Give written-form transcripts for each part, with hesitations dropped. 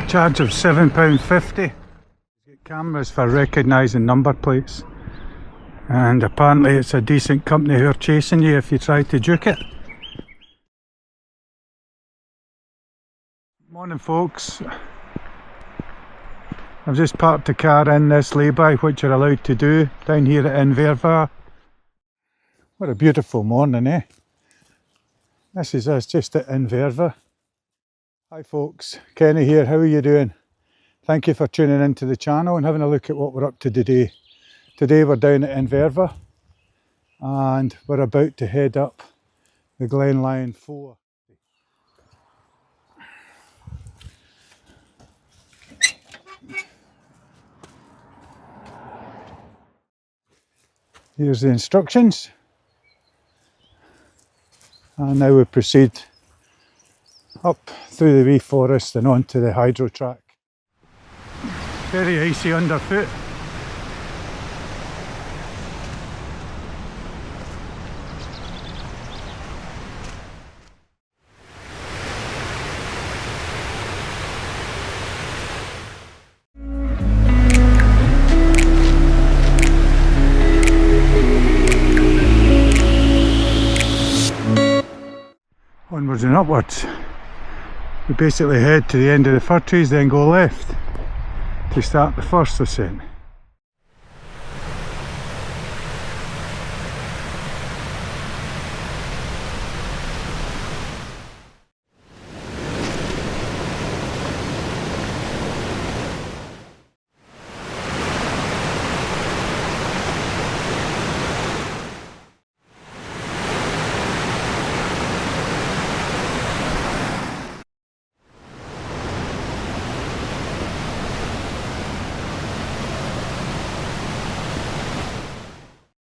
Charge of £7.50. Get cameras for recognising number plates, and apparently it's a decent company who are chasing you if you try to juke it. Morning folks. I've just parked the car in this lay-by, which you're allowed to do down here at Meall-Garbh. What a beautiful morning, eh? This is us just at Meall-Garbh. Hi folks, Kenny here, how are you doing? Thank you for tuning into the channel and having a look at what we're up to today. Today we're down at Meall-Garbh and we're about to head up the Glen Lyon Four. Here's the instructions, and now we proceed up through the wee forest and onto the hydro track. Very icy underfoot. Onwards and upwards. We basically head to the end of the fir trees, then go left to start the first ascent.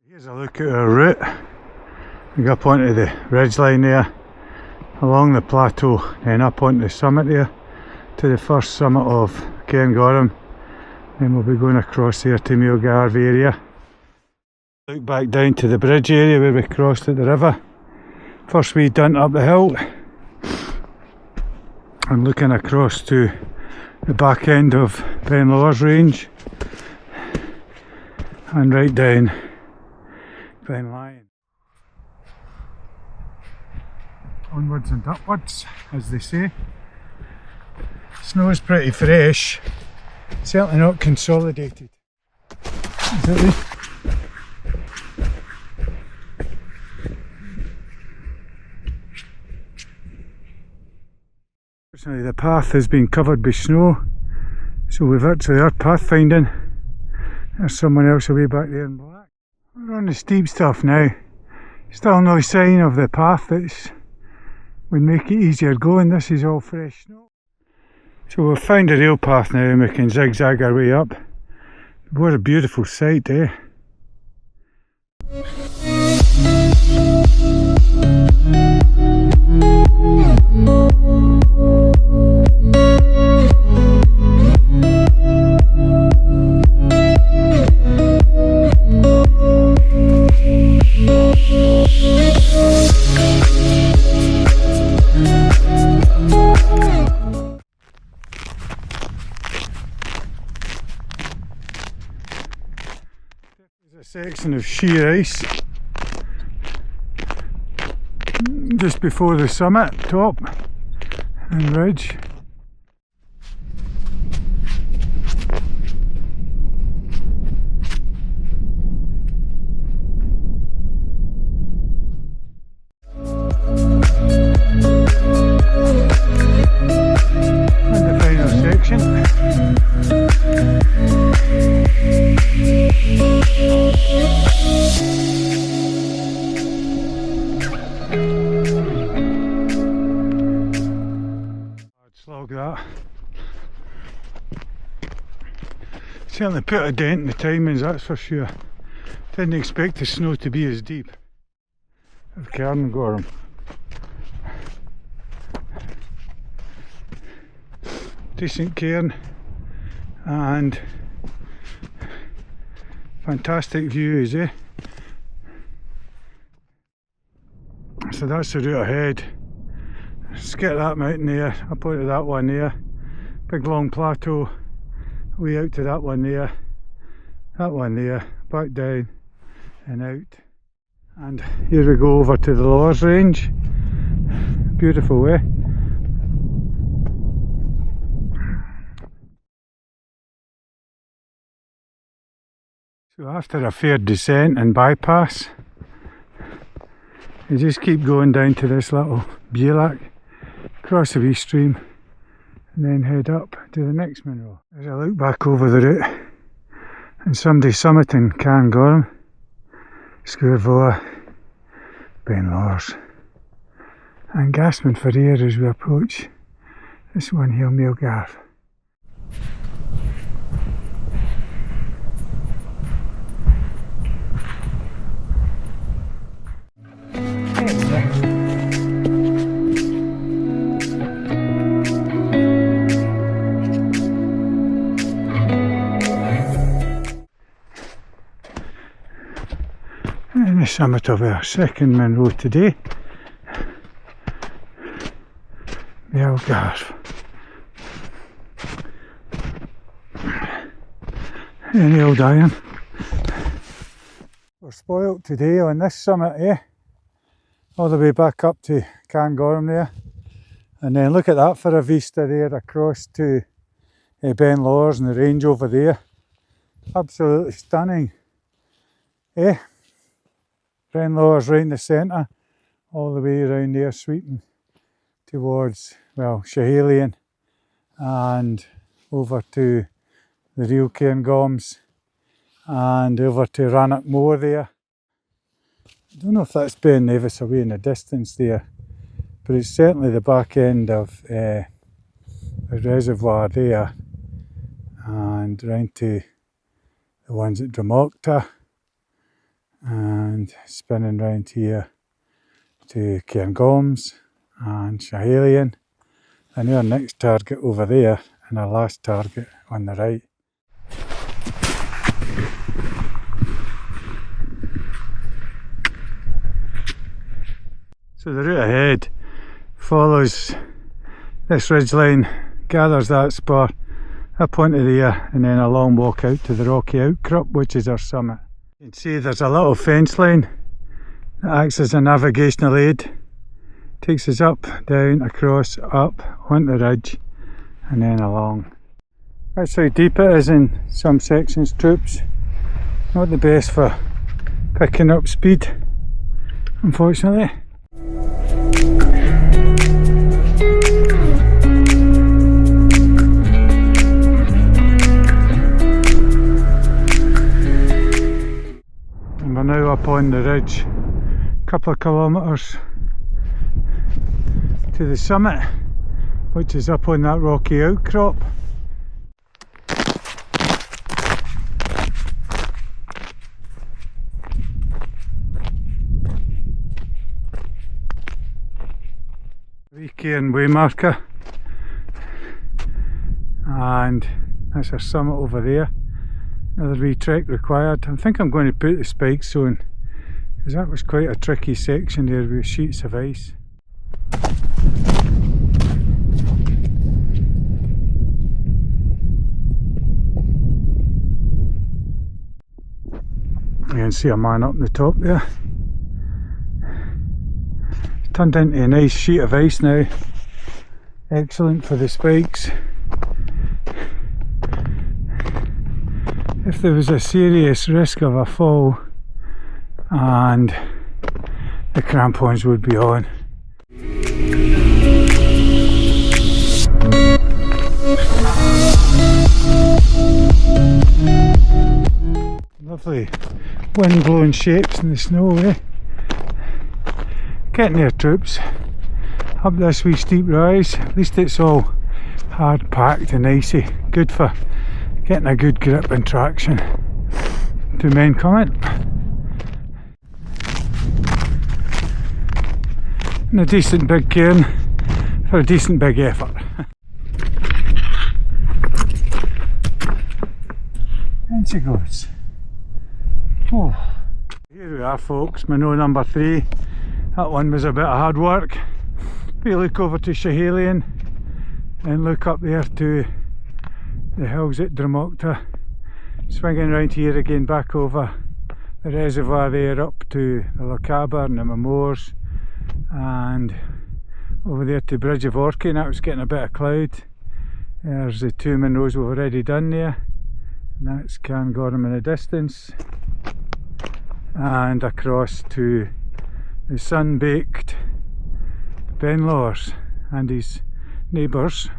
Here's a look at our route. We go up onto the ridge line there, along the plateau, and up onto the summit there, to the first summit of Carn-Gorm. Then we'll be going across there to Meall-Garbh area. Look back down to the bridge area where we crossed at the river. First wee dunt up the hill, and looking across to the back end of Benlore's range, and right down Glen Lyon. Onwards and upwards, as they say. Snow is pretty fresh, certainly not consolidated. Fortunately, the path has been covered by snow, so we've actually our pathfinding. There's someone else away back there in black. We're on the steep stuff now. Still no sign of the path that would make it easier going. This is all fresh snow. So we've found a rail path now and we can zigzag our way up. What a beautiful sight, eh? A section of sheer ice just before the summit, top and ridge. And the final section. Slog that. Certainly put a dent in the timings, that's for sure. Didn't expect the snow to be as deep as Carn-Gorm. Decent cairn and fantastic views, eh? So that's the route ahead. Let's get that mountain there, up onto that one there, big long plateau way out to that one there, back down and out. And here we go over to the Lors range. Beautiful way. So after a fair descent and bypass, you just keep going down to this little Bealach, cross the wee stream, and then head up to the next Munro. As I look back over the route, and somebody summiting Carn-Gorm, Scotlan-Munros, Lors, and gasping for air as we approach this one here, Meall-Garbh. And the summit of our second Munro today, Meall-Garbh. Any old iron. We're spoilt today on this summit, all the way back up to Carn-Gorm there, and then look at that for a vista there across to Ben Lors and the range over there. Absolutely stunning, Ben Lors right in the centre, all the way around there, sweeping towards, well, Schiehallion and over to the real Cairngorms and over to Rannoch-Mhor there. I don't know if that's Ben Nevis away in the distance there, but it's certainly the back end of the reservoir there, and round to the ones at Dromocta, and spinning round here to Cairngorms and Schiehallion, and our next target over there, and our last target on the right. So the route ahead follows this ridgeline, gathers that spur up onto there, and then a long walk out to the rocky outcrop, which is our summit. You can see there's a little fence line that acts as a navigational aid. Takes us up, down, across, up, onto the ridge, and then along. That's how deep it is in some sections, troops. Not the best for picking up speed, unfortunately. And we're now up on the ridge, a couple of kilometres to the summit, which is up on that rocky outcrop. Cairn waymarker, and that's our summit over there. Another wee trek required. I think I'm going to put the spikes on, because that was quite a tricky section there with sheets of ice. You can see a man up the top there. Turned into a nice sheet of ice now. Excellent for the spikes. If there was a serious risk of a fall, and the crampons would be on. Lovely wind blowing shapes in the snow, Getting there, troops. Up this wee steep rise. At least it's all hard packed and icy. Good for getting a good grip and traction. Two men coming. And a decent big cairn for a decent big effort. And she goes. Oh. Here we are, folks, Munro number 3. That one was a bit of hard work. We look over to Schiehallion and look up there to the hills at Dromocta, swinging around here again back over the reservoir there up to the Lochaber and the Mamors, and over there to Bridge of Orchy. That was getting a bit of cloud. There's the two Munros we've already done there, and that's Carn-Gorm in the distance, and across to the sun-baked Benlors and his neighbours.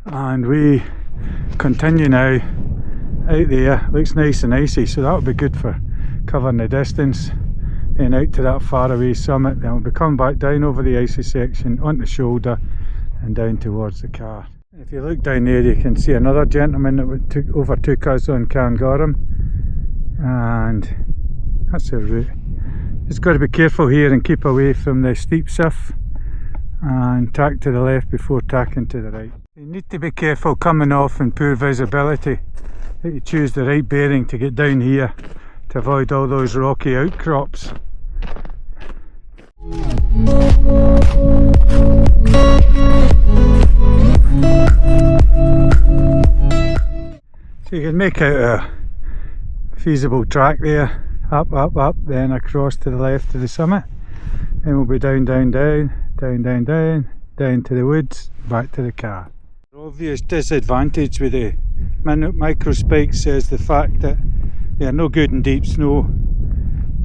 And we continue now out there. Looks nice and icy, so that'll be good for covering the distance. Then out to that faraway summit, then we'll be coming back down over the icy section, on the shoulder and down towards the car. If you look down there, you can see another gentleman that overtook us on Carn-Gorm, and that's the route. Just got to be careful here and keep away from the steep siff, and tack to the left before tacking to the right. You need to be careful coming off in poor visibility, that you choose the right bearing to get down here to avoid all those rocky outcrops. So you can make out a feasible track there, up, up, up, then across to the left to the summit. Then we'll be down, down, down, down, down, down, down to the woods, back to the car. The obvious disadvantage with the micro spikes is the fact that they are no good in deep snow.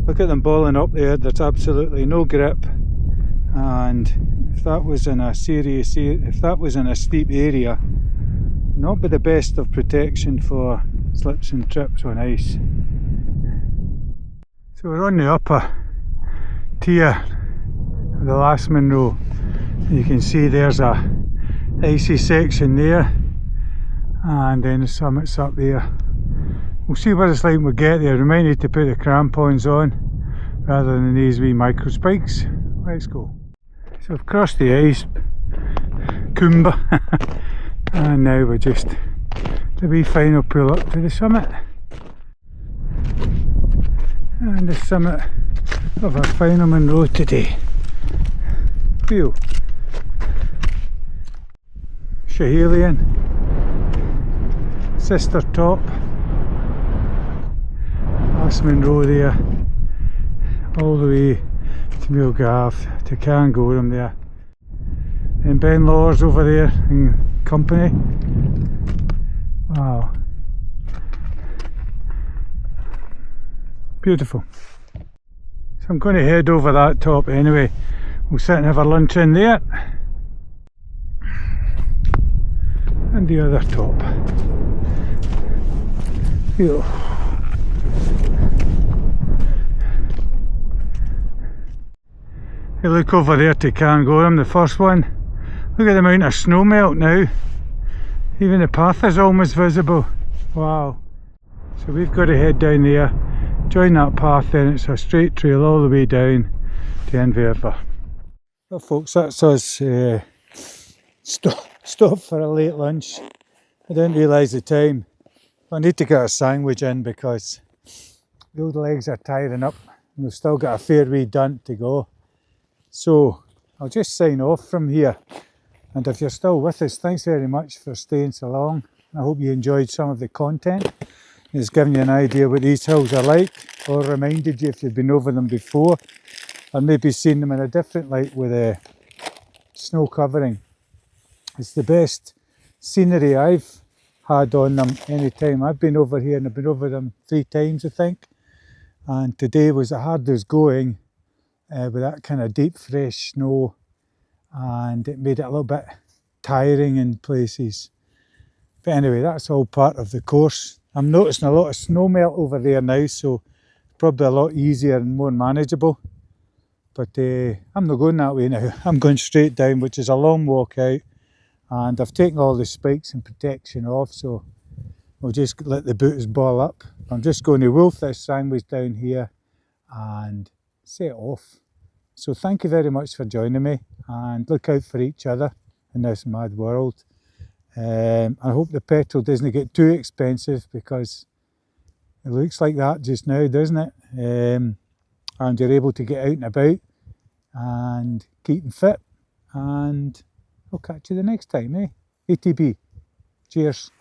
Look at them balling up there, there's absolutely no grip, and if that was in a steep area, not be the best of protection for slips and trips on ice. So we're on the upper tier of the last Munro. You can see there's a icy section there, and then the summit's up there. We'll see what it's like when we get there. We might need to put the crampons on rather than these wee micro spikes. Let's go. So we've crossed the ice, Kumba, and now we're just the wee final pull up to the summit. And the summit of our final Munro today. Whew. Schehallien, sister top, last Munro there, all the way to Meall-Garbh, to Carn-Gorm there, and Benlors over there in company. Wow, beautiful. So I'm going to head over that top anyway. We'll sit and have our lunch in there, and the other top. Ew. You look over there to Carn-Gorm, the first one. Look at the amount of snow melt now. Even the path is almost visible. Wow. So we've got to head down there, join that path, then it's a straight trail all the way down to Inverva. Well folks, that's us stop for a late lunch. I didn't realise the time. I need to get a sandwich in because the old legs are tiring up and we've still got a fair wee dunt to go. So I'll just sign off from here, and if you're still with us, thanks very much for staying so long. I hope you enjoyed some of the content. It's given you an idea what these hills are like, or reminded you if you've been over them before, or maybe seen them in a different light with a snow covering. It's the best scenery I've had on them any time I've been over here, and I've been over them 3 times I think, and today was the hardest going with that kind of deep fresh snow, and it made it a little bit tiring in places. But anyway, that's all part of the course. I'm noticing a lot of snow melt over there now, so it's probably a lot easier and more manageable. But I'm not going that way now. I'm going straight down, which is a long walk out, and I've taken all the spikes and protection off, so we'll just let the boots ball up. I'm just going to wolf this sandwich down here and set off. So thank you very much for joining me, and look out for each other in this mad world. I hope the petrol doesn't get too expensive, because it looks like that just now, doesn't it? And you're able to get out and about and keeping fit, and I'll catch you the next time, ATB. Cheers.